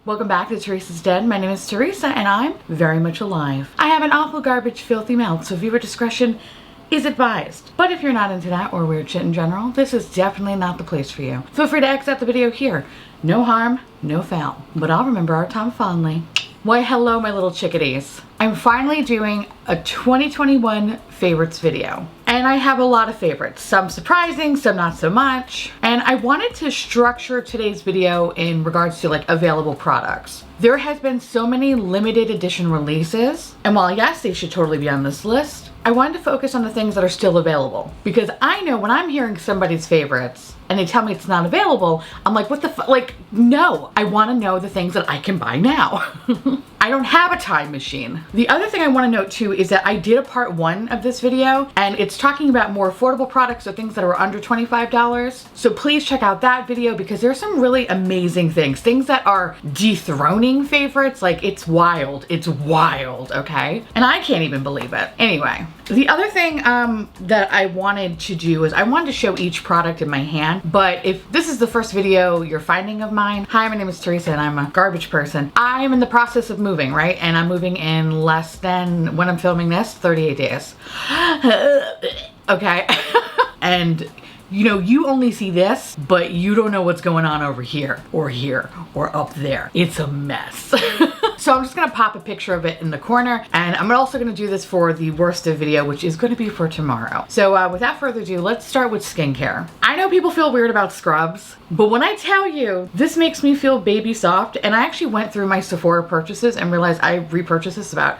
Welcome back to Teresa's Den. My name is Theresa and I'm very much alive. I have an awful garbage filthy mouth, so viewer discretion is advised. But if you're not into that or weird shit in general, this is definitely not the place for you. Feel free to exit the video here. No harm, no foul. But I'll remember our time fondly. Why hello my little chickadees. I'm finally doing a 2021 favorites video. And I have a lot of favorites. Some surprising, some not so much. And I wanted to structure today's video in regards to like available products. There has been so many limited edition releases. And while yes, they should totally be on this list, I wanted to focus on the things that are still available. Because I know when I'm hearing somebody's favorites and they tell me it's not available, I'm like, what the fuck? Like, no, I want to know the things that I can buy now. I don't have a time machine. The other thing I want to note too is that I did a part 1 of this video and it's talking about more affordable products or things that are under $25. So please check out that video because there's some really amazing things that are dethroning favorites. Like it's wild, okay? And I can't even believe it. Anyway, the other thing that I wanted to do is I wanted to show each product in my hand, but if this is the first video you're finding of mine, hi, my name is Theresa and I'm a garbage person. I am in the process of moving, right? And I'm moving in less than, when I'm filming this, 38 days. Okay. And you know, you only see this, but you don't know what's going on over here or up there. It's a mess. So I'm just gonna pop a picture of it in the corner, and I'm also gonna do this for the worst of video, which is gonna be for tomorrow. So without further ado, let's start with skincare. I know people feel weird about scrubs, but when I tell you, this makes me feel baby soft, and I actually went through my Sephora purchases and realized I repurchased this about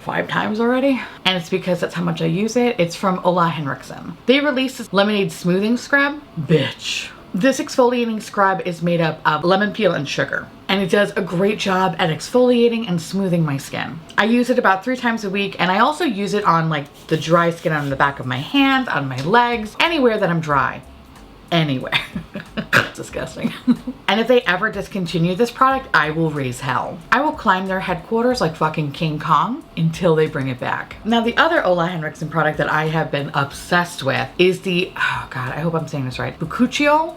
5 times already, and it's because that's how much I use it. It's from Ole Henriksen. They released this lemonade smoothing scrub. Bitch. This exfoliating scrub is made up of lemon peel and sugar, and it does a great job at exfoliating and smoothing my skin. I use it about 3 times a week, and I also use it on like the dry skin on the back of my hands, on my legs, anywhere that I'm dry. Anywhere. It's disgusting. And if they ever discontinue this product, I will raise hell. I will climb their headquarters like fucking King Kong until they bring it back. Now the other Ole Henriksen product that I have been obsessed with is the, oh god, I hope I'm saying this right, Bakuchiol?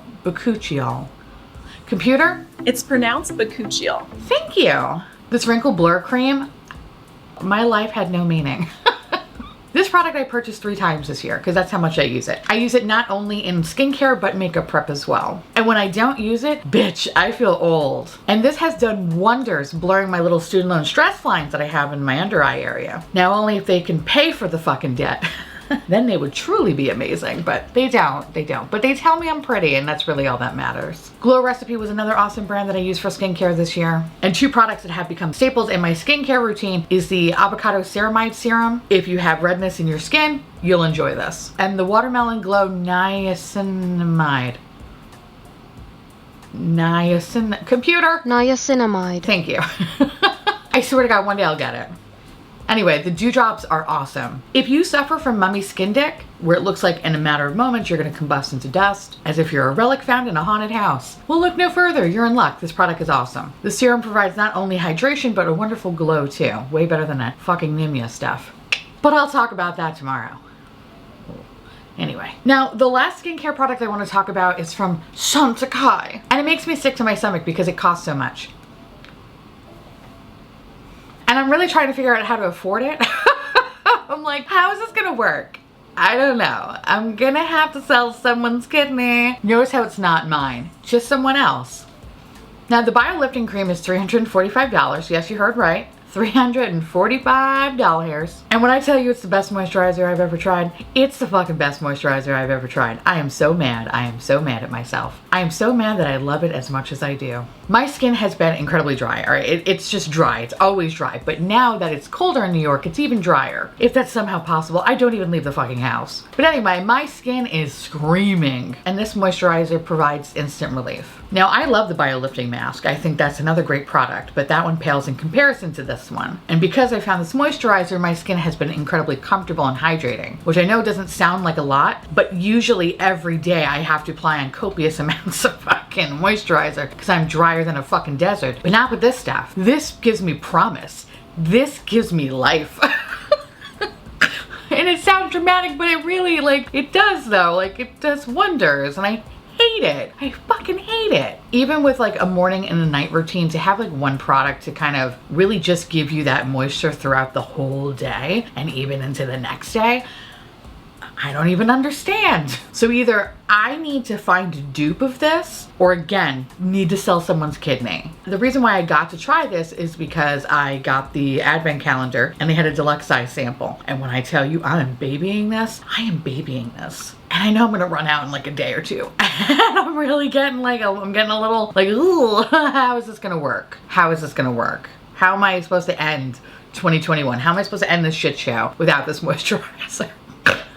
Computer? It's pronounced Bakuchiol. Thank you. This wrinkle blur cream, my life had no meaning. This product I purchased 3 times this year because that's how much I use it. I use it not only in skincare but makeup prep as well. And when I don't use it, bitch, I feel old. And this has done wonders blurring my little student loan stress lines that I have in my under eye area. Now only if they can pay for the fucking debt. Then they would truly be amazing, but they don't. But they tell me I'm pretty, and that's really all that matters. Glow Recipe was another awesome brand that I used for skincare this year. And 2 products that have become staples in my skincare routine is the Avocado Ceramide Serum. If you have redness in your skin, you'll enjoy this. And the Watermelon Glow Niacinamide. Computer? Niacinamide. Thank you. I swear to God, one day I'll get it. Anyway, the dewdrops are awesome. If you suffer from mummy skin dick, where it looks like in a matter of moments you're gonna combust into dust, as if you're a relic found in a haunted house, well, look no further, you're in luck. This product is awesome. The serum provides not only hydration, but a wonderful glow too. Way better than that fucking Nimya stuff. But I'll talk about that tomorrow. Anyway, now the last skincare product I wanna talk about is from Shantakai. And it makes me sick to my stomach because it costs so much. And I'm really trying to figure out how to afford it. I'm like, how is this gonna work? I don't know. I'm gonna have to sell someone's kidney. Notice how it's not mine, just someone else. Now the Bio-Lifting Cream is $345. Yes, you heard right. $345. And when I tell you it's the best moisturizer I've ever tried, it's the fucking best moisturizer I've ever tried. I am so mad. I am so mad at myself. I am so mad that I love it as much as I do. My skin has been incredibly dry, all right? It's just dry. It's always dry. But now that it's colder in New York, it's even drier. If that's somehow possible, I don't even leave the fucking house. But anyway, my skin is screaming. And this moisturizer provides instant relief. Now, I love the Bio-Lifting Mask. I think that's another great product, but that one pales in comparison to this one. And because I found this moisturizer, my skin has been incredibly comfortable and hydrating, which I know doesn't sound like a lot, but usually every day I have to apply on copious amounts of fucking moisturizer because I'm drier than a fucking desert. But not with this stuff. This gives me promise. This gives me life. And it sounds dramatic, but it really, like, it does though. Like, it does wonders. And I hate it. I fucking hate it. Even with like a morning and a night routine, to have like one product to kind of really just give you that moisture throughout the whole day and even into the next day, I don't even understand. So either I need to find a dupe of this, or again, need to sell someone's kidney. The reason why I got to try this is because I got the advent calendar and they had a deluxe size sample. And when I tell you I am babying this, I am babying this. And I know I'm gonna run out in like a day or two. And I'm really getting like, I'm getting a little like, ooh, how is this gonna work? How is this gonna work? How am I supposed to end 2021? How am I supposed to end this shit show without this moisturizer?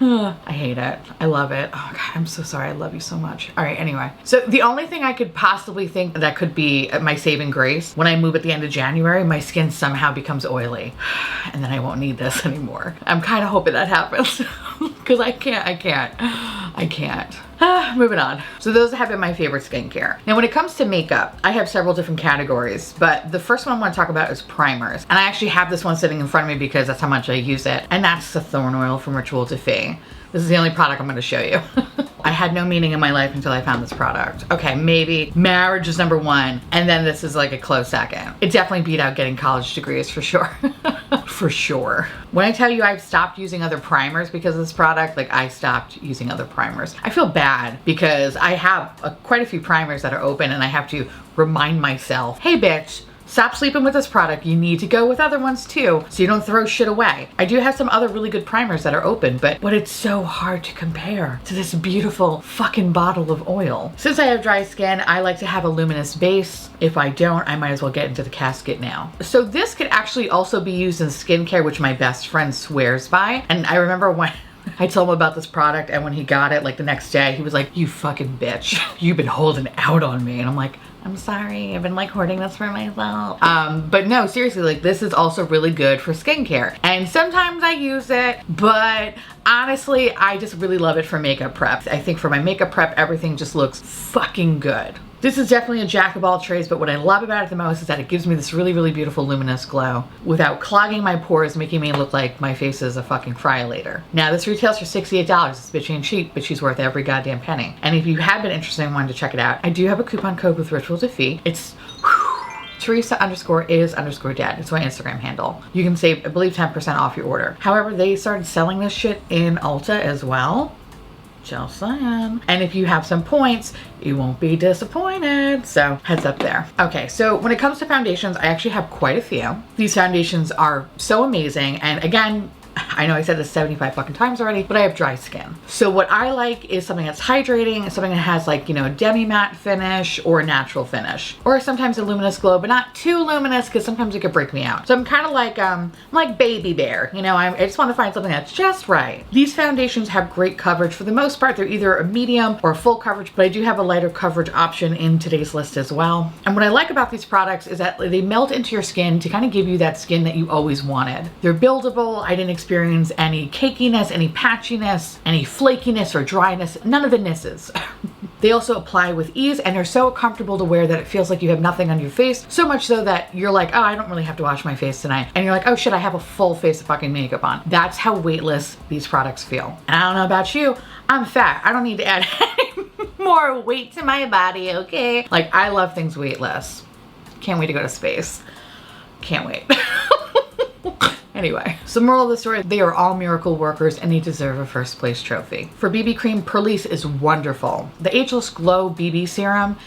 I hate it. I love it. Oh God, I'm so sorry. I love you so much. All right, anyway. So the only thing I could possibly think that could be my saving grace, when I move at the end of January, my skin somehow becomes oily and then I won't need this anymore. I'm kind of hoping that happens because I can't. Moving on. So those have been my favorite skincare. Now when it comes to makeup, I have several different categories, but the first one I want to talk about is primers. And I actually have this one sitting in front of me because that's how much I use it. And that's the Thorn Oil from Ritual Decay. This is the only product I'm going to show you. I had no meaning in my life until I found this product. Okay, maybe marriage is number one, and then this is like a close second. It definitely beat out getting college degrees for sure. For sure. When I tell you I've stopped using other primers because of this product, like I stopped using other primers. I feel bad because I have quite a few primers that are open and I have to remind myself, hey bitch, stop sleeping with this product. You need to go with other ones too, so you don't throw shit away. I do have some other really good primers that are open, but it's so hard to compare to this beautiful fucking bottle of oil. Since I have dry skin, I like to have a luminous base. If I don't, I might as well get into the casket now. So this could actually also be used in skincare, which my best friend swears by. And I remember when I told him about this product, and when he got it, like the next day, he was like, you fucking bitch. You've been holding out on me. And I'm like, I'm sorry, I've been like hoarding this for myself. But no, seriously, like this is also really good for skincare. And sometimes I use it, but honestly, I just really love it for makeup prep. I think for my makeup prep, everything just looks fucking good. This is definitely a jack of all trades, but what I love about it the most is that it gives me this really, really beautiful luminous glow without clogging my pores, making me look like my face is a fucking fryolator. Now this retails for $68. This bitch ain't cheap, but she's worth every goddamn penny. And if you have been interested and wanted to check it out, I do have a coupon code with Ritual Defeat. It's Theresa_is_dead. It's my Instagram handle. You can save, I believe, 10% off your order. However, they started selling this shit in Ulta as well. Just saying. And if you have some points, you won't be disappointed. So heads up there. Okay, so when it comes to foundations, I actually have quite a few. These foundations are so amazing. And again, I know I said this 75 fucking times already, but I have dry skin. So what I like is something that's hydrating, something that has like, you know, a demi-matte finish or a natural finish. Or sometimes a luminous glow, but not too luminous because sometimes it could break me out. So I'm kind of like Baby Bear. You know, I just want to find something that's just right. These foundations have great coverage. For the most part, they're either a medium or a full coverage, but I do have a lighter coverage option in today's list as well. And what I like about these products is that they melt into your skin to kind of give you that skin that you always wanted. They're buildable. I didn't experience any cakiness, any patchiness, any flakiness or dryness, none of the nisses. They also apply with ease and they're so comfortable to wear that it feels like you have nothing on your face. So much so that you're like, oh, I don't really have to wash my face tonight. And you're like, oh shit, I have a full face of fucking makeup on. That's how weightless these products feel. And I don't know about you, I'm fat. I don't need to add any more weight to my body, okay? Like, I love things weightless. Can't wait to go to space. Can't wait. Anyway, so moral of the story, they are all miracle workers and they deserve a first place trophy. For BB cream, Perlice is wonderful. The Ageless Glow BB Serum,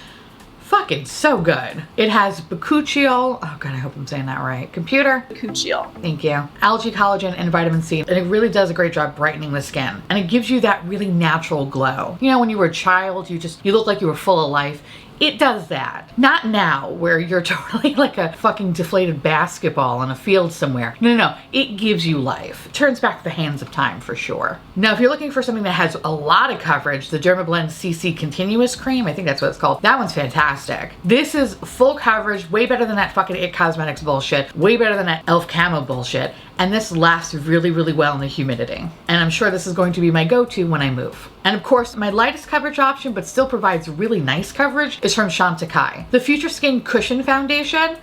fucking so good. It has bakuchiol, oh god, I hope I'm saying that right. Computer? Bakuchiol. Thank you. Algae collagen and vitamin C. And it really does a great job brightening the skin. And it gives you that really natural glow. You know, when you were a child, you look like you were full of life. It does that. Not now, where you're totally like a fucking deflated basketball in a field somewhere. No. It gives you life. It turns back the hands of time for sure. Now, if you're looking for something that has a lot of coverage, the Dermablend Cc Continuous Cream, I think that's what it's called. That one's fantastic. This is full coverage, way better than that fucking It Cosmetics bullshit, way better than that Elf Camo bullshit. And this lasts really, really well in the humidity. And I'm sure this is going to be my go-to when I move. And of course, my lightest coverage option, but still provides really nice coverage, is from Shantakai. The Future Skin Cushion Foundation,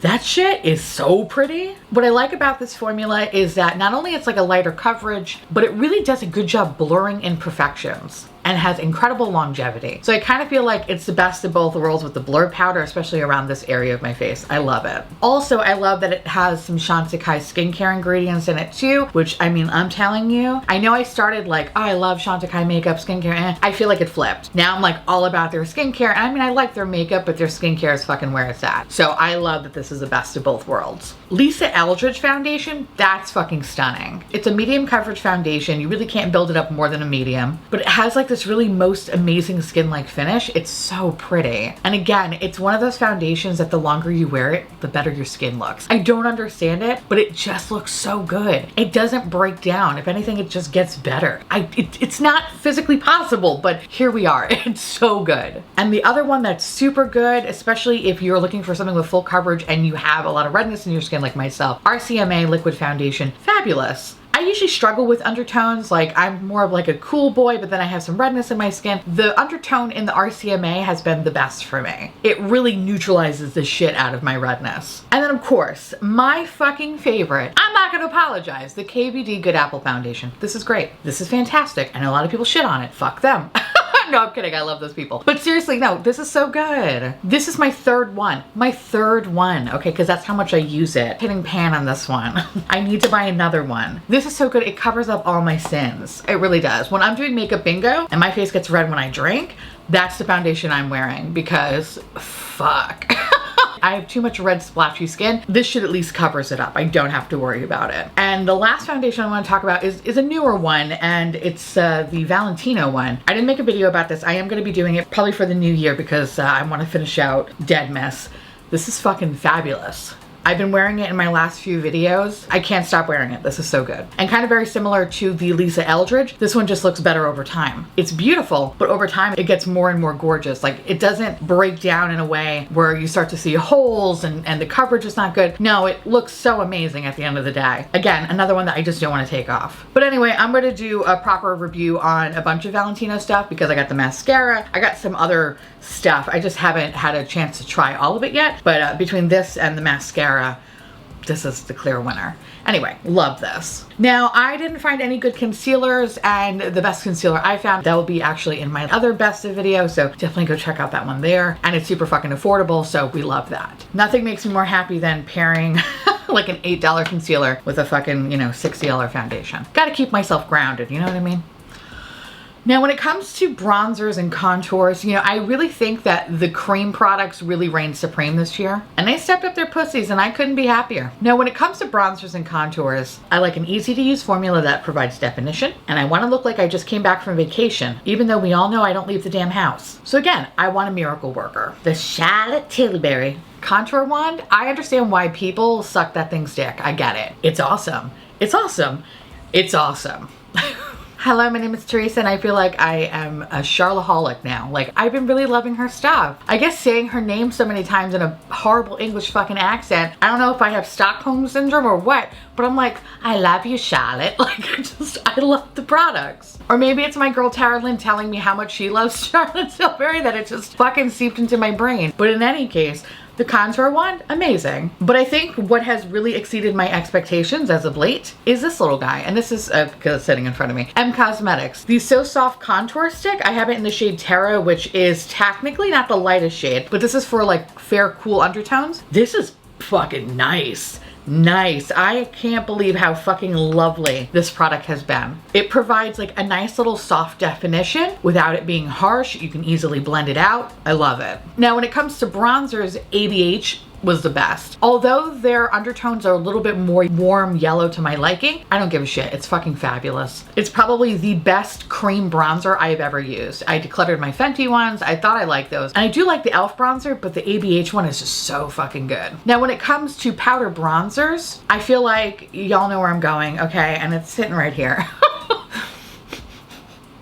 that shit is so pretty. What I like about this formula is that not only it's like a lighter coverage, but it really does a good job blurring imperfections. and has incredible longevity. So I kind of feel like it's the best of both worlds with the blur powder, especially around this area of my face. I love it. Also, I love that it has some Shantakai skincare ingredients in it too, which I mean, I'm telling you, I know I started like, oh, I love Shantakai makeup, skincare, and I feel like it flipped. Now I'm like all about their skincare. And I mean, I like their makeup, but their skincare is fucking where it's at. So I love that this is the best of both worlds. Lisa Eldridge foundation, that's fucking stunning. It's a medium coverage foundation. You really can't build it up more than a medium, but it has like this really most amazing skin-like finish. It's so pretty. And again, it's one of those foundations that the longer you wear it, the better your skin looks. I don't understand it, but it just looks so good. It doesn't break down. If anything, it just gets better. It's not physically possible, but here we are. It's so good. And the other one that's super good, especially if you're looking for something with full coverage and you have a lot of redness in your skin like myself, Rcma liquid foundation, fabulous. I usually struggle with undertones. Like I'm more of like a cool boy, but then I have some redness in my skin. The undertone in the Rcma has been the best for me. It really neutralizes the shit out of my redness. And then of course, my fucking favorite, I'm not gonna apologize, the KVD Good Apple Foundation. This is great. This is fantastic. And a lot of people shit on it. Fuck them. No, I'm kidding. I love those people. But seriously, no, this is so good. This is my third one. My third one, okay? Because that's how much I use it. Hitting pan on this one. I need to buy another one. This is so good. It covers up all my sins. It really does. When I'm doing makeup bingo and my face gets red when I drink, that's the foundation I'm wearing because fuck. I have too much red splashy skin. This shit at least covers it up. I don't have to worry about it. And the last foundation I want to talk about is a newer one, and it's the Valentino one. I didn't make a video about this. I am going to be doing it probably for the new year because I want to finish out Dead Miss. This is fucking fabulous. I've been wearing it in my last few videos. I can't stop wearing it. This is so good. And kind of very similar to the Lisa Eldridge, this one just looks better over time. It's beautiful, but over time it gets more and more gorgeous. Like it doesn't break down in a way where you start to see holes and the coverage is not good. No, it looks so amazing at the end of the day. Again, another one that I just don't want to take off. But anyway, I'm going to do a proper review on a bunch of Valentino stuff because I got the mascara. I got some other stuff. I just haven't had a chance to try all of it yet. But between this and the mascara, this is the clear winner. Anyway, love this. Now, I didn't find any good concealers, and the best concealer I found, that will be actually in my other best of video, so definitely go check out that one there. And it's super fucking affordable, so we love that. Nothing makes me more happy than pairing like an $8 concealer with a fucking, you know, $60 foundation. Gotta keep myself grounded, you know what I mean? Now, when it comes to bronzers and contours, you know, I really think that the cream products really reigned supreme this year. And they stepped up their pussies and I couldn't be happier. Now, when it comes to bronzers and contours, I like an easy to use formula that provides definition. And I want to look like I just came back from vacation, even though we all know I don't leave the damn house. So again, I want a miracle worker. The Charlotte Tilbury contour wand, I understand why people suck that thing's dick. I get it. It's awesome. It's awesome. It's awesome. Hello, my name is Theresa and I feel like I am a Charlaholic now. Like, I've been really loving her stuff. I guess saying her name so many times in a horrible English fucking accent, I don't know if I have Stockholm syndrome or what, but I'm like, I love you, Charlotte. Like, I love the products. Or maybe it's my girl Tara Lynn telling me how much she loves Charlotte Tilbury that it just fucking seeped into my brain. But in any case, the contour wand, amazing. But I think what has really exceeded my expectations as of late is this little guy. And this is, because it's sitting in front of me, M Cosmetics. The So Soft Contour Stick, I have it in the shade Terra, which is technically not the lightest shade, but this is for like fair, cool undertones. This is fucking nice. Nice. I can't believe how fucking lovely this product has been. It provides like a nice little soft definition without it being harsh. You can easily blend it out. I love it. Now, when it comes to bronzers, ABH was the best. Although their undertones are a little bit more warm yellow to my liking, I don't give a shit. It's fucking fabulous. It's probably the best cream bronzer I have ever used. I decluttered my Fenty ones. I thought I liked those. And I do like the e.l.f. bronzer, but the ABH one is just so fucking good. Now, when it comes to powder bronzers, I feel like y'all know where I'm going, okay? And it's sitting right here.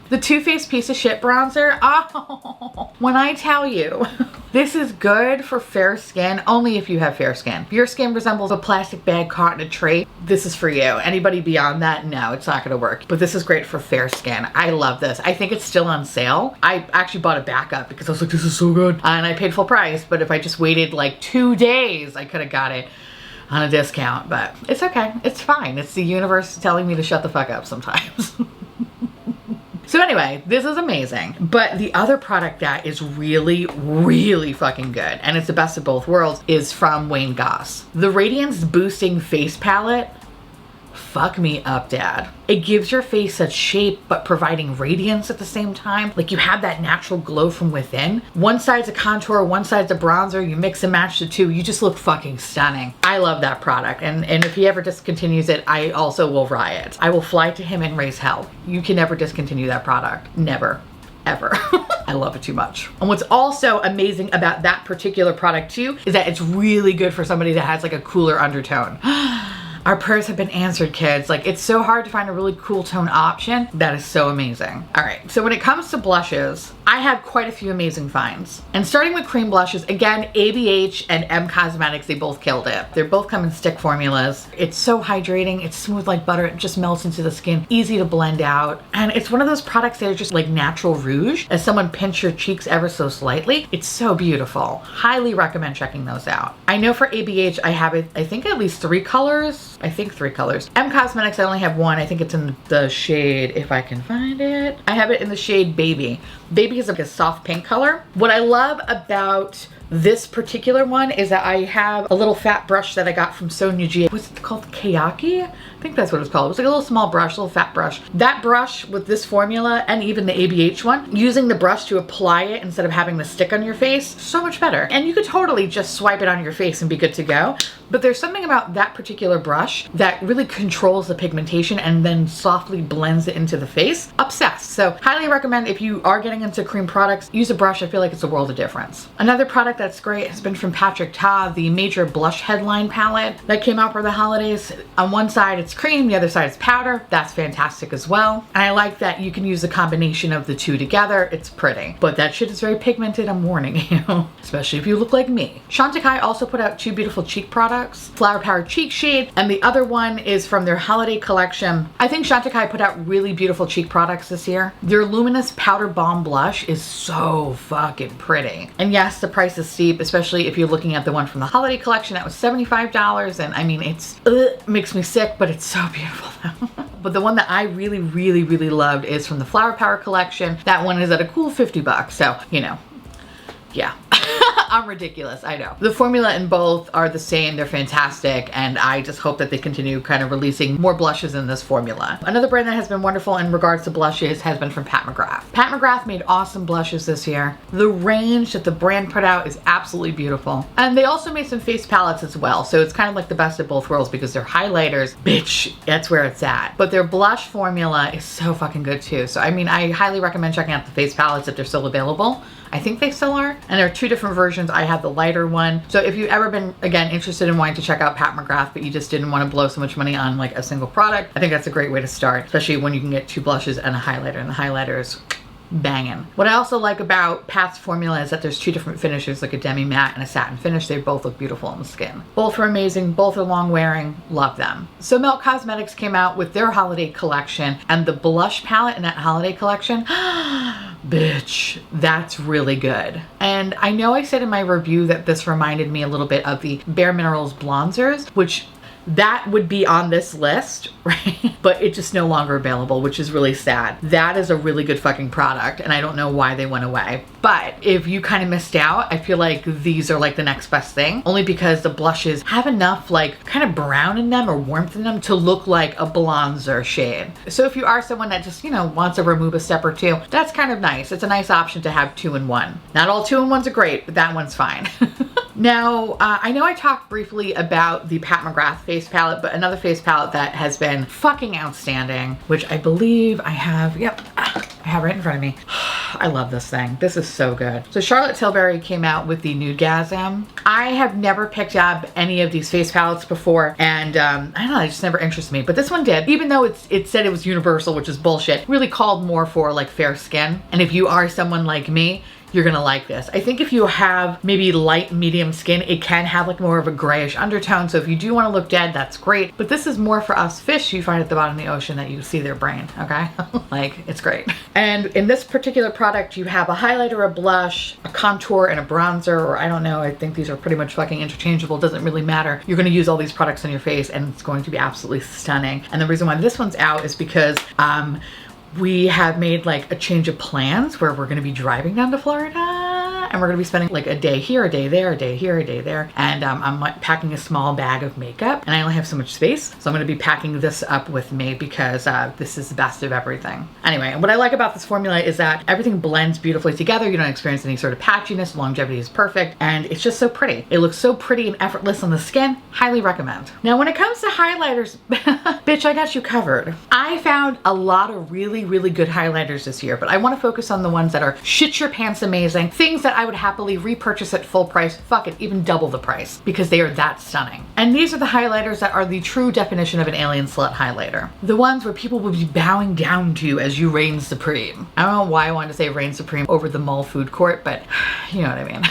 The Too Faced Piece of Shit bronzer, oh, when I tell you, this is good for fair skin, only if you have fair skin. If your skin resembles a plastic bag caught in a tray, this is for you. Anybody beyond that, no, it's not gonna work. But this is great for fair skin. I love this. I think it's still on sale. I actually bought a backup because I was like, this is so good. And I paid full price, but if I just waited like 2 days, I could have got it on a discount, but it's okay. It's fine. It's the universe telling me to shut the fuck up sometimes. So anyway, this is amazing. But the other product that is really, really fucking good, and it's the best of both worlds, is from Wayne Goss. The Radiance Boosting Face Palette. Fuck me up, dad. It gives your face such shape, but providing radiance at the same time. Like you have that natural glow from within. One side's a contour, one side's a bronzer. You mix and match the two. You just look fucking stunning. I love that product. And if he ever discontinues it, I also will riot. I will fly to him and raise hell. You can never discontinue that product. Never. Ever. I love it too much. And what's also amazing about that particular product too is that it's really good for somebody that has like a cooler undertone. Our prayers have been answered, kids. Like, it's so hard to find a really cool tone option. That is so amazing. All right, so when it comes to blushes, I have quite a few amazing finds. And starting with cream blushes, again, ABH and M Cosmetics, they both killed it. They both come in stick formulas. It's so hydrating. It's smooth like butter. It just melts into the skin. Easy to blend out. And it's one of those products that are just like natural rouge. As someone pinch your cheeks ever so slightly, it's so beautiful. Highly recommend checking those out. I know for ABH, I have it, I think at least 3 colors. I think 3 colors. M Cosmetics, I only have 1. I think it's in the shade, if I can find it. I have it in the shade Baby. Baby is like a soft pink color. What I love about this particular one is that I have a little fat brush that I got from Sonuji. What's it called? Kayaki? I think that's what it's called. It was like a little small brush, little fat brush. That brush with this formula and even the ABH one, using the brush to apply it instead of having the stick on your face, so much better. And you could totally just swipe it on your face and be good to go. But there's something about that particular brush that really controls the pigmentation and then softly blends it into the face. Obsessed. So highly recommend if you are getting into cream products, use a brush. I feel like it's a world of difference. Another product that's great has been from Patrick Ta, the Major Blush Headline Palette that came out for the holidays. On one side it's cream, the other side is powder. That's fantastic as well. And I like that you can use a combination of the two together. It's pretty. But that shit is very pigmented, I'm warning you. Especially if you look like me. Shantakai also put out 2 beautiful cheek products. Flower Power Cheek Shade, and the other one is from their holiday collection. I think Shantakai put out really beautiful cheek products this year. Their Luminous Powder Balm Blush is so fucking pretty. And yes, the price is steep, especially if you're looking at the one from the holiday collection that was $75. And I mean, it's makes me sick, but it's so beautiful though. But the one that I really, really, really loved is from the Flower Power collection. That one is at a cool $50. So, you know, yeah. I'm ridiculous, I know. The formula in both are the same, they're fantastic, and I just hope that they continue kind of releasing more blushes in this formula. Another brand that has been wonderful in regards to blushes has been from Pat McGrath. Pat McGrath made awesome blushes this year. The range that the brand put out is absolutely beautiful. And they also made some face palettes as well, so it's kind of like the best of both worlds because their highlighters, bitch, that's where it's at. But their blush formula is so fucking good too. So I mean, I highly recommend checking out the face palettes if they're still available. I think they still are. And there are 2 different versions. I have the lighter one. So if you've ever been, again, interested in wanting to check out Pat McGrath, but you just didn't want to blow so much money on like a single product, I think that's a great way to start, especially when you can get 2 blushes and a highlighter, and the highlighter is banging. What I also like about Pat's formula is that there's 2 different finishes, like a demi matte and a satin finish. They both look beautiful on the skin. Both are amazing. Both are long wearing. Love them. So Melt Cosmetics came out with their holiday collection, and the blush palette in that holiday collection, bitch, that's really good. And I know I said in my review that this reminded me a little bit of the Bare Minerals bronzers, which that would be on this list, right? But it's just no longer available, which is really sad. That is a really good fucking product, and I don't know why they went away. But if you kind of missed out, I feel like these are like the next best thing, only because the blushes have enough like kind of brown in them or warmth in them to look like a bronzer shade. So if you are someone that just, you know, wants to remove a step or 2, that's kind of nice. It's a nice option to have 2-in-1. Not all 2-in-1s are great, but that one's fine. Now, I know I talked briefly about the Pat McGrath face palette, but another face palette that has been fucking outstanding, which I believe I have, yep, I have right in front of me. I love this thing. This is so good. So Charlotte Tilbury came out with the Nudegasm. I have never picked up any of these face palettes before, and I don't know, it just never interested me, but this one did. Even though it said it was universal, which is bullshit, really called more for like fair skin. And if you are someone like me, you're gonna like this. I think if you have maybe light medium skin, it can have like more of a grayish undertone. So if you do want to look dead, that's great. But this is more for us fish you find at the bottom of the ocean that you see their brain, okay? Like, it's great. And in this particular product, you have a highlighter, a blush, a contour, and a bronzer, or I don't know, I think these are pretty much fucking interchangeable. Doesn't really matter. You're gonna use all these products on your face and it's going to be absolutely stunning. And the reason why this one's out is because we have made like a change of plans where we're going to be driving down to Florida and we're going to be spending like a day here, a day there, a day here, a day there. And I'm like packing a small bag of makeup and I only have so much space. So I'm going to be packing this up with me because this is the best of everything. Anyway, and what I like about this formula is that everything blends beautifully together. You don't experience any sort of patchiness. Longevity is perfect. And it's just so pretty. It looks so pretty and effortless on the skin. Highly recommend. Now, when it comes to highlighters, bitch, I got you covered. I found a lot of really, really good highlighters this year, but I want to focus on the ones that are shit your pants amazing. Things that I would happily repurchase at full price. Fuck it, even double the price because they are that stunning. And these are the highlighters that are the true definition of an alien slut highlighter. The ones where people will be bowing down to you as you reign supreme. I don't know why I wanted to say reign supreme over the mall food court, but you know what I mean.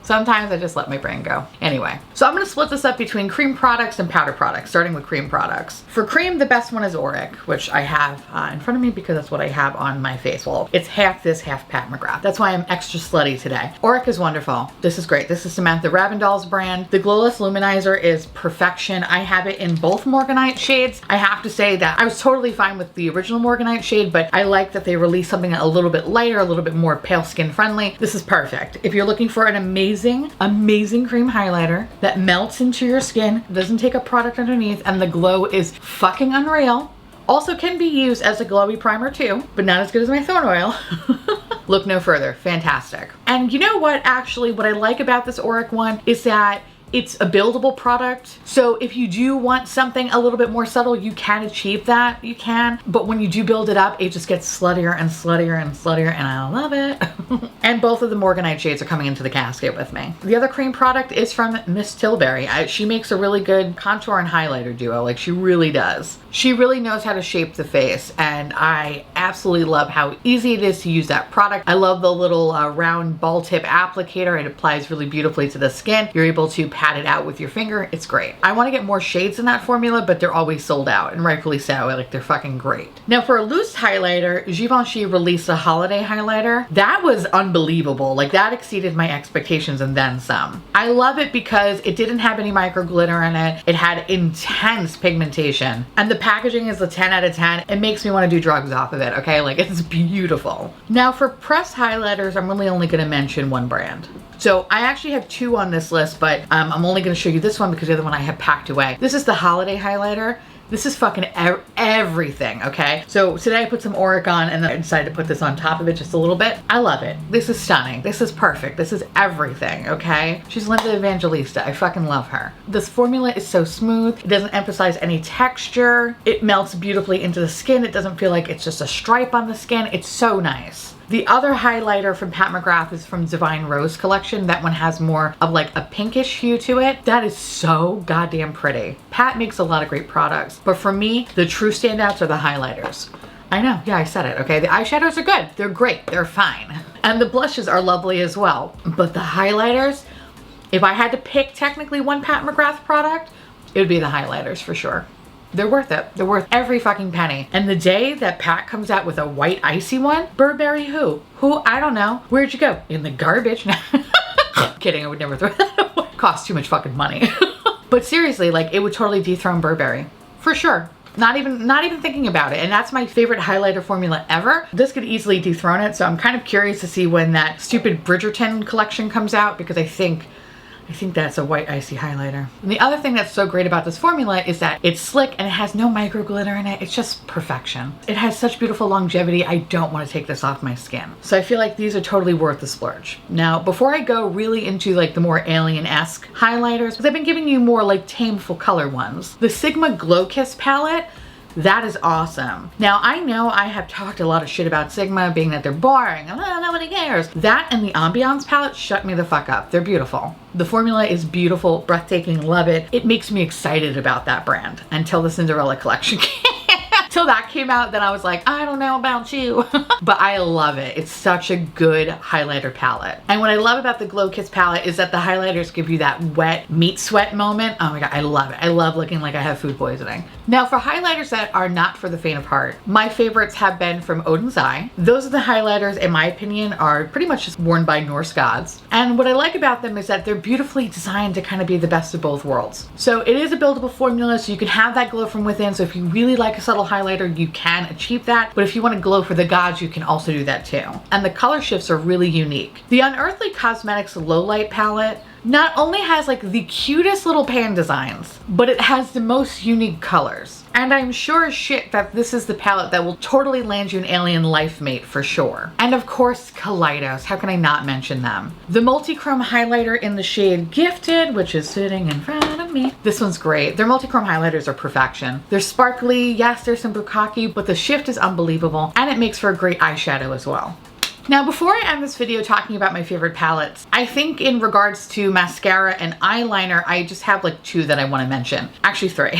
Sometimes I just let my brain go. Anyway, so I'm gonna split this up between cream products and powder products, starting with cream products. For cream, the best one is Auric, which I have in front of me because that's what I have on my face. Well, it's half this, half Pat McGrath. That's why I'm extra slutty today. Auric is wonderful. This is great. This is Samantha Ravindal's brand. The Glowless Luminizer is perfection. I have it in both Morganite shades. I have to say that I was totally fine with the original Morganite shade, but I like that they released something a little bit lighter, a little bit more pale skin friendly. This is perfect. If you're looking for an amazing cream highlighter that melts into your skin, doesn't take a product underneath, and the glow is fucking unreal. Also can be used as a glowy primer too, but not as good as my Thorn Oil. Look no further, fantastic. And you know what, actually, what I like about this Auric one is that it's a buildable product. So if you do want something a little bit more subtle, you can achieve that, you can. But when you do build it up, it just gets sluttier and sluttier and sluttier, and I love it. And both of the Morganite shades are coming into the casket with me. The other cream product is from Miss Tilbury. She makes a really good contour and highlighter duo, like she really does. She really knows how to shape the face, and I absolutely love how easy it is to use that product. I love the little round ball tip applicator. It applies really beautifully to the skin. You're able to pat it out with your finger. It's great. I want to get more shades in that formula, but they're always sold out, and rightfully so. Like, they're fucking great. Now, for a loose highlighter, Givenchy released a holiday highlighter. That was unbelievable. Like, that exceeded my expectations and then some. I love it because it didn't have any micro glitter in it. It had intense pigmentation, and the packaging is a 10 out of 10. It makes me want to do drugs off of it, okay? Like, it's beautiful. Now, for pressed highlighters, I'm really only going to mention one brand. So I actually have two on this list, but I'm only going to show you this one because the other one I have packed away. This is the holiday highlighter. This is fucking everything, okay? So today I put some Auric on and then I decided to put this on top of it just a little bit. I love it. This is stunning. This is perfect. This is everything, okay? She's Linda Evangelista. I fucking love her. This formula is so smooth. It doesn't emphasize any texture. It melts beautifully into the skin. It doesn't feel like it's just a stripe on the skin. It's so nice. The other highlighter from Pat McGrath is from Divine Rose collection. That one has more of like a pinkish hue to it. That is so goddamn pretty. Pat makes a lot of great products, but for me, the true standouts are the highlighters. I know, yeah, I said it, okay? The eyeshadows are good. They're great. They're fine. And the blushes are lovely as well. But the highlighters, if I had to pick technically one Pat McGrath product, it would be the highlighters for sure. They're worth it. They're worth every fucking penny. And the day that Pat comes out with a white icy one, Burberry who? Who? I don't know. Where'd you go? In the garbage? Kidding, I would never throw that away. Costs too much fucking money. But seriously, like, it would totally dethrone Burberry. For sure. Not even thinking about it. And that's my favorite highlighter formula ever. This could easily dethrone it. So I'm kind of curious to see when that stupid Bridgerton collection comes out, because I think that's a white icy highlighter. And the other thing that's so great about this formula is that it's slick and it has no micro glitter in it. It's just perfection. It has such beautiful longevity. I don't want to take this off my skin. So I feel like these are totally worth the splurge. Now, before I go really into like the more alien-esque highlighters, because I've been giving you more like tameful color ones, the Sigma Glow Kiss palette, that is awesome. Now, I know I have talked a lot of shit about Sigma, being that they're boring, nobody cares. That and the Ambiance palette shut me the fuck up. They're beautiful. The formula is beautiful, breathtaking, love it. It makes me excited about that brand until the Cinderella collection came. Till that came out, then I was like, I don't know about you. But I love it. It's such a good highlighter palette. And what I love about the Glow Kiss palette is that the highlighters give you that wet meat sweat moment. Oh my God, I love it. I love looking like I have food poisoning. Now for highlighters that are not for the faint of heart, my favorites have been from Odin's Eye. Those are the highlighters, in my opinion, are pretty much just worn by Norse gods. And what I like about them is that they're beautifully designed to kind of be the best of both worlds. So it is a buildable formula, so you can have that glow from within. So if you really like a subtle highlighter, you can achieve that. But if you want to glow for the gods, you can also do that too. And the color shifts are really unique. The Unearthly Cosmetics Low Light palette not only has like the cutest little pan designs, but it has the most unique colors. And I'm sure as shit that this is the palette that will totally land you an alien life mate for sure. And of course, Kaleidos, how can I not mention them? The multi-chrome highlighter in the shade Gifted, which is sitting in front of me. This one's great. Their multi-chrome highlighters are perfection. They're sparkly, yes, there's some bukkake, but the shift is unbelievable, and it makes for a great eyeshadow as well. Now, before I end this video talking about my favorite palettes, I think in regards to mascara and eyeliner, I just have like two that I want to mention. Actually, three.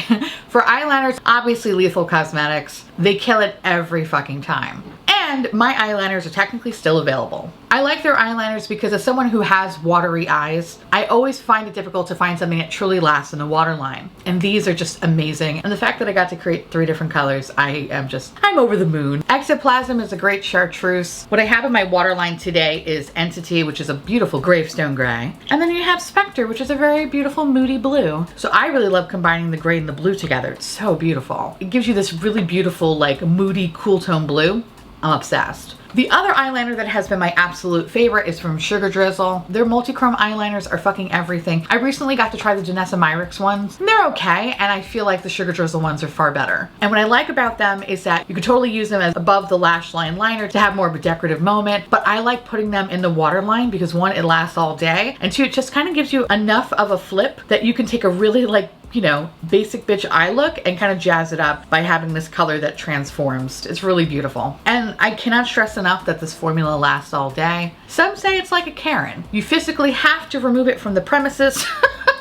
For eyeliners, obviously Lethal Cosmetics. They kill it every fucking time. And my eyeliners are technically still available. I like their eyeliners because as someone who has watery eyes, I always find it difficult to find something that truly lasts in the waterline. And these are just amazing. And the fact that I got to create 3 different colors, I'm over the moon. Ectoplasm is a great chartreuse. What I have in my waterline today is Entity, which is a beautiful gravestone gray. And then you have Spectre, which is a very beautiful moody blue. So I really love combining the gray and the blue together. It's so beautiful. It gives you this really beautiful, like moody, cool tone blue. I'm obsessed. The other eyeliner that has been my absolute favorite is from Sugar Drizzle. Their multi-chrome eyeliners are fucking everything. I recently got to try the Danessa Myricks ones. And they're okay, and I feel like the Sugar Drizzle ones are far better. And what I like about them is that you could totally use them as above the lash line liner to have more of a decorative moment, but I like putting them in the waterline because 1, it lasts all day, and 2, it just kind of gives you enough of a flip that you can take a really like, you know, basic bitch eye look and kind of jazz it up by having this color that transforms. It's really beautiful. And I cannot stress enough that this formula lasts all day. Some say it's like a Karen. You physically have to remove it from the premises,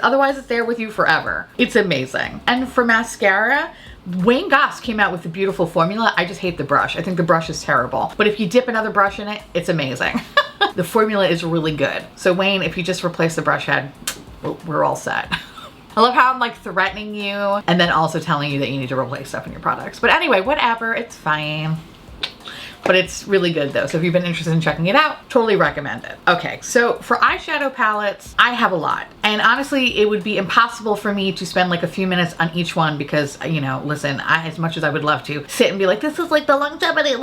otherwise it's there with you forever. It's amazing. And for mascara, Wayne Goss came out with a beautiful formula. I just hate the brush. I think the brush is terrible. But if you dip another brush in it, it's amazing. The formula is really good. So Wayne, if you just replace the brush head, we're all set. I love how I'm like threatening you and then also telling you that you need to replace stuff in your products. But anyway, whatever, it's fine. But it's really good though. So if you've been interested in checking it out, totally recommend it. Okay, so for eyeshadow palettes, I have a lot. And honestly, it would be impossible for me to spend like a few minutes on each one because, you know, listen, as much as I would love to sit and be like, this is like the longevity,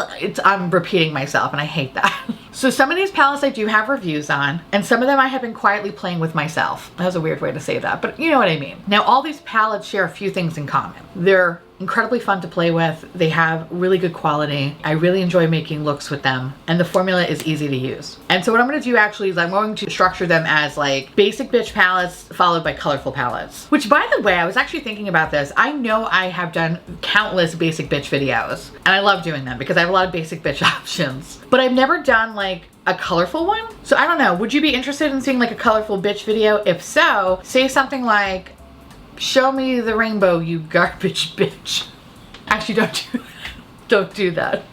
I'm repeating myself and I hate that. So some of these palettes I do have reviews on, and some of them I have been quietly playing with myself. That was a weird way to say that, but you know what I mean. Now, all these palettes share a few things in common. They're incredibly fun to play with. They have really good quality. I really enjoy making looks with them, and the formula is easy to use. And so what I'm going to do actually is I'm going to structure them as like basic bitch palettes followed by colorful palettes. Which, by the way, I was actually thinking about this. I know I have done countless basic bitch videos, and I love doing them because I have a lot of basic bitch options. But I've never done like a colorful one. So I don't know, would you be interested in seeing like a colorful bitch video? If so, say something like, show me the rainbow, you garbage bitch. Actually, don't do that.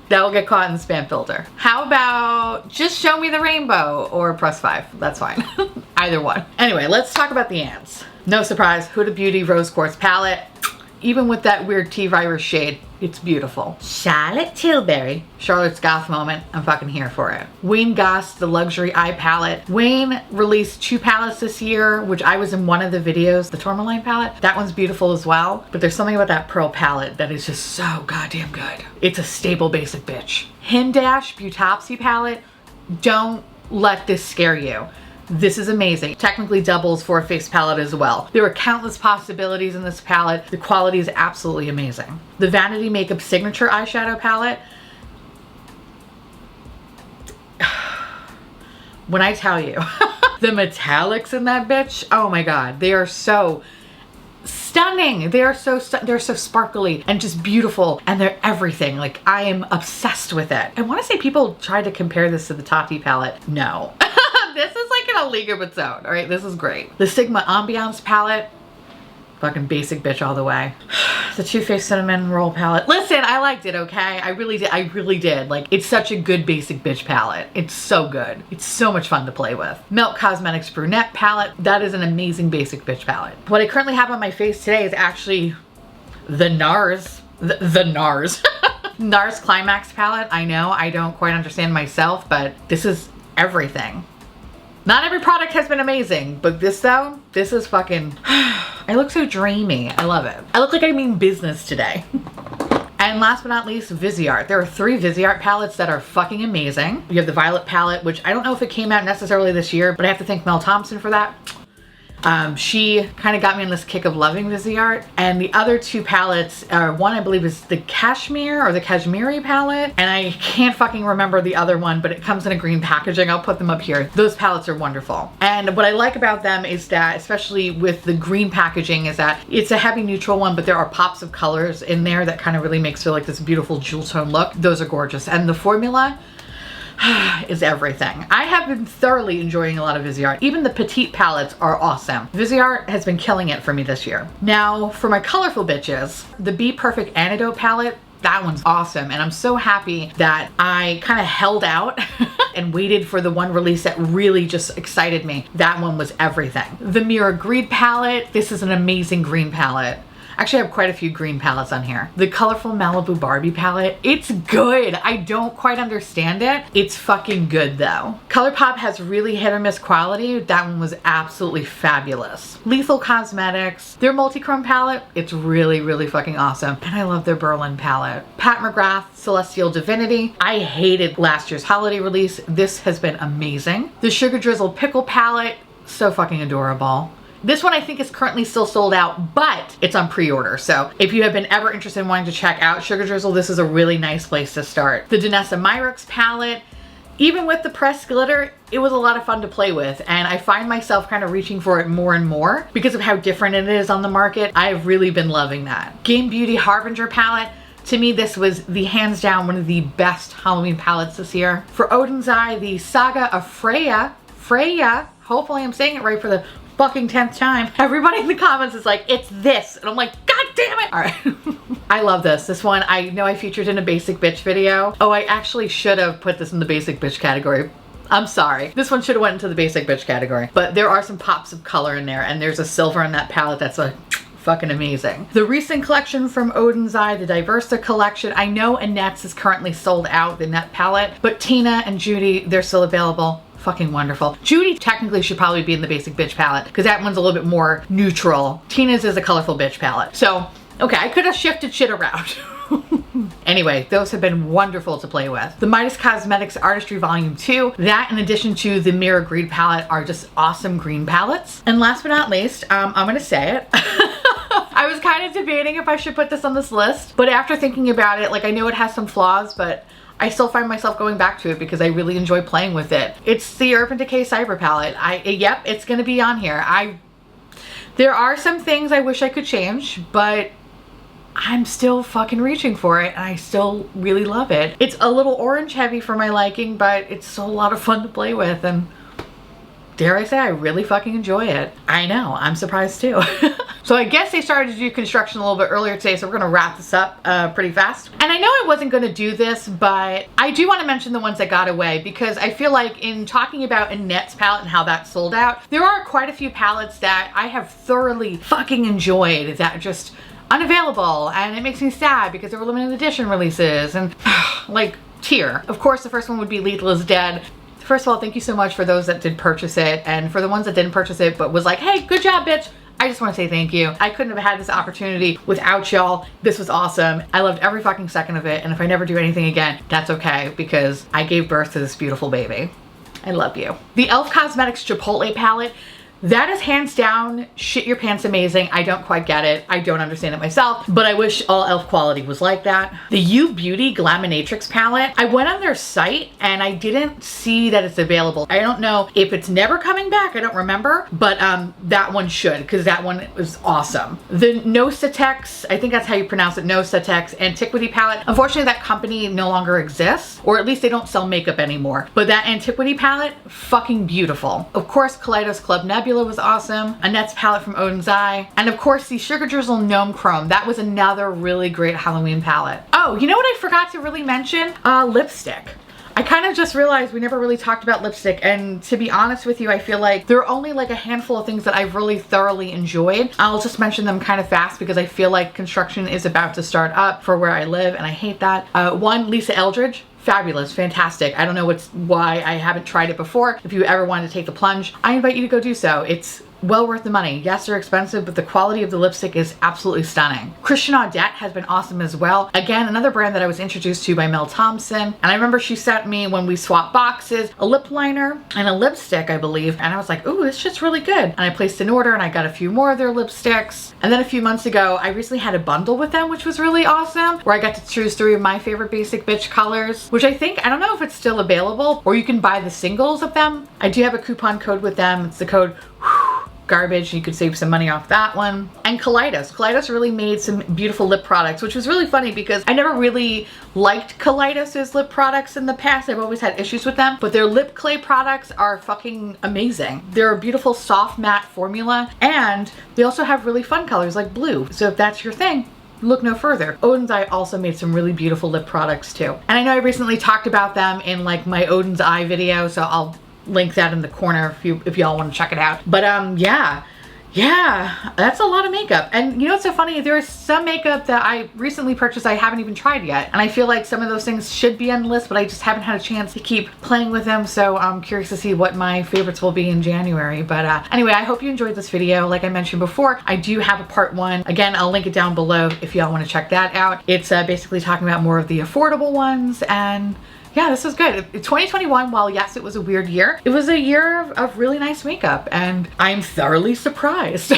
That will get caught in the spam filter. How about just show me the rainbow or press 5? That's fine. Either one. Anyway, let's talk about the ants. No surprise, Huda Beauty Rose Quartz palette. Even with that weird T-virus shade, it's beautiful. Charlotte Tilbury, Charlotte's goth moment. I'm fucking here for it. Wayne Goss, the luxury eye palette. Wayne released 2 palettes this year, which I was in one of the videos, the Tourmaline palette. That one's beautiful as well, but there's something about that pearl palette that is just so goddamn good. It's a staple basic bitch. Hindash Beautopsy palette. Don't let this scare you. This is amazing. Technically doubles for a face palette as well. There are countless possibilities in this palette. The quality is absolutely amazing. The Vanity Makeup Signature Eyeshadow Palette. When I tell you, the metallics in that bitch, oh my God, they are so stunning. They're so sparkly and just beautiful, and they're everything. Like, I am obsessed with it. I want to say people tried to compare this to the Tati palette. No. This is like in a league of its own. All right, this is great. The Sigma Ambiance palette, fucking basic bitch all the way. The Too Faced Cinnamon Roll palette. Listen, I liked it, okay? I really did. Like, it's such a good basic bitch palette. It's so good. It's so much fun to play with. Melt Cosmetics Brunette palette. That is an amazing basic bitch palette. What I currently have on my face today is actually the Nars, the Nars, Nars Climax palette. I know I don't quite understand myself, but this is everything. Not every product has been amazing, but this though, this is fucking, I look so dreamy. I love it. I look like I mean business today. And last but not least, Viseart. There are 3 Viseart palettes that are fucking amazing. You have the Violet palette, which I don't know if it came out necessarily this year, but I have to thank Mel Thompson for that. She kind of got me on this kick of loving Viseart. And the other 2 palettes, one I believe is the Cashmere or the Kashmiri palette. And I can't fucking remember the other one, but it comes in a green packaging. I'll put them up here. Those palettes are wonderful. And what I like about them is that, especially with the green packaging, is that it's a heavy neutral one, but there are pops of colors in there that kind of really makes it like this beautiful jewel tone look. Those are gorgeous. And the formula is everything. I have been thoroughly enjoying a lot of Viseart. Even the petite palettes are awesome. Viseart has been killing it for me this year. Now for my colorful bitches, the Be Perfect Antidote palette, that one's awesome. And I'm so happy that I kind of held out and waited for the one release that really just excited me. That one was everything. The Mirror Greed palette, this is an amazing green palette. Actually, I have quite a few green palettes on here. The Colorful Malibu Barbie palette, it's good. I don't quite understand it. It's fucking good though. ColourPop has really hit or miss quality. That one was absolutely fabulous. Lethal Cosmetics, their multi-chrome palette, it's really, really fucking awesome. And I love their Berlin palette. Pat McGrath, Celestial Divinity. I hated last year's holiday release. This has been amazing. The Sugar Drizzle Pickle palette, so fucking adorable. This one I think is currently still sold out, but it's on pre-order. So if you have been ever interested in wanting to check out Sugar Drizzle, this is a really nice place to start. The Danessa Myricks palette, even with the pressed glitter, it was a lot of fun to play with. And I find myself kind of reaching for it more and more because of how different it is on the market. I've really been loving that. Game Beauty Harbinger palette. To me, this was the hands down one of the best Halloween palettes this year. For Odin's Eye, the Saga of Freya, hopefully I'm saying it right for the fucking 10th time. Everybody in the comments is like, it's this. And I'm like, God damn it. All right. I love this. This one, I know I featured in a basic bitch video. Oh, I actually should have put this in the basic bitch category. I'm sorry. This one should have went into the basic bitch category. But there are some pops of color in there, and there's a silver in that palette that's like fucking amazing. The recent collection from Odin's Eye, the Diversa collection. I know Annette's is currently sold out, the Annette palette, but Tina and Judy, they're still available. Fucking wonderful. Judy technically should probably be in the basic bitch palette because that one's a little bit more neutral. Tina's is a colorful bitch palette. So, okay, I could have shifted shit around. Anyway, those have been wonderful to play with. The Midas Cosmetics Artistry Volume 2, that in addition to the Mirror Greed palette are just awesome green palettes. And last but not least, I'm gonna say it. I was kind of debating if I should put this on this list, but after thinking about it, like I know it has some flaws, but I still find myself going back to it because I really enjoy playing with it. It's the Urban Decay Cyber palette. Yep, it's gonna be on here. There are some things I wish I could change, but I'm still fucking reaching for it and I still really love it. It's a little orange heavy for my liking, but it's still a lot of fun to play with, and dare I say, I really fucking enjoy it. I know, I'm surprised too. So I guess they started to do construction a little bit earlier today, so we're gonna wrap this up pretty fast. And I know I wasn't gonna do this, but I do wanna mention the ones that got away because I feel like in talking about Annette's palette and how that sold out, there are quite a few palettes that I have thoroughly fucking enjoyed that just unavailable, and it makes me sad because there were limited edition releases and like tier. Of course, the first one would be Lethal is Dead. First of all, thank you so much for those that did purchase it, and for the ones that didn't purchase it but was like, hey, good job, bitch. I just want to say thank you. I couldn't have had this opportunity without y'all. This was awesome. I loved every fucking second of it, and if I never do anything again, that's okay because I gave birth to this beautiful baby. I love you. The e.l.f. Cosmetics Chipotle palette. That is hands down shit your pants amazing. I don't quite get it. I don't understand it myself, but I wish all e.l.f. quality was like that. The U Beauty Glaminatrix palette. I went on their site and I didn't see that it's available. I don't know if it's never coming back. I don't remember, but that one should because that one was awesome. The Nosatex, I think that's how you pronounce it, Nosatex Antiquity palette. Unfortunately, that company no longer exists, or at least they don't sell makeup anymore. But that Antiquity palette, fucking beautiful. Of course, Kaleidos Club Nebula was awesome. Annette's palette from Odin's Eye. And of course the Sugar Drizzle Gnome Chrome. That was another really great Halloween palette. Oh, you know what I forgot to really mention? Lipstick. I kind of just realized we never really talked about lipstick, and to be honest with you, I feel like there are only like a handful of things that I've really thoroughly enjoyed. I'll just mention them kind of fast because I feel like construction is about to start up for where I live, and I hate that. One, Lisa Eldridge. Fabulous, fantastic. I don't know why I haven't tried it before. If you ever wanted to take the plunge, I invite you to go do so. It's well worth the money. Yes, they're expensive, but the quality of the lipstick is absolutely stunning. Christian Audette has been awesome as well. Again, another brand that I was introduced to by Mel Thompson. And I remember she sent me, when we swapped boxes, a lip liner and a lipstick, I believe. And I was like, ooh, this shit's really good. And I placed an order and I got a few more of their lipsticks. And then a few months ago, I recently had a bundle with them, which was really awesome, where I got to choose 3 of my favorite basic bitch colors, which I don't know if it's still available, or you can buy the singles of them. I do have a coupon code with them. It's the code garbage. You could save some money off that one. And Kaleidos really made some beautiful lip products, which was really funny because I never really liked Kaleidos's lip products in the past. I've always had issues with them, but their lip clay products are fucking amazing. They're a beautiful soft matte formula, and they also have really fun colors like blue. So if that's your thing, look no further. Odin's Eye also made some really beautiful lip products too. And I know I recently talked about them in like my Odin's Eye video, so I'll link that in the corner if y'all want to check it out. But yeah, that's a lot of makeup. And you know what's so funny? There is some makeup that I recently purchased I haven't even tried yet. And I feel like some of those things should be on the list, but I just haven't had a chance to keep playing with them. So I'm curious to see what my favorites will be in January. But anyway, I hope you enjoyed this video. Like I mentioned before, I do have a part 1. Again, I'll link it down below if y'all want to check that out. It's basically talking about more of the affordable ones, and yeah, this was good. 2021, while yes, it was a weird year, it was a year of really nice makeup, and I'm thoroughly surprised.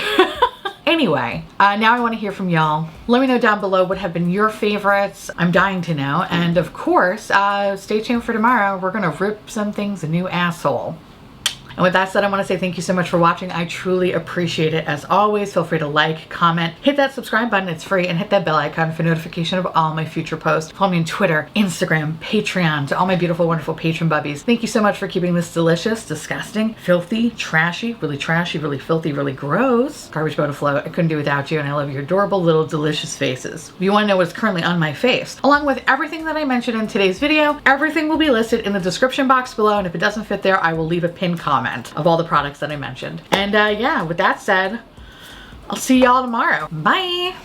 Anyway, now I want to hear from y'all. Let me know down below what have been your favorites. I'm dying to know. And of course, stay tuned for tomorrow. We're gonna rip some things a new asshole. And with that said, I want to say thank you so much for watching. I truly appreciate it. As always, feel free to like, comment, hit that subscribe button, it's free, and hit that bell icon for notification of all my future posts. Follow me on Twitter, Instagram, Patreon, to all my beautiful, wonderful patron bubbies. Thank you so much for keeping this delicious, disgusting, filthy, trashy, really filthy, really gross garbage boat afloat. I couldn't do without you, and I love your adorable little delicious faces. If you want to know what's currently on my face, along with everything that I mentioned in today's video, everything will be listed in the description box below, and if it doesn't fit there, I will leave a pinned comment of all the products that I mentioned. And yeah, with that said, I'll see y'all tomorrow. Bye!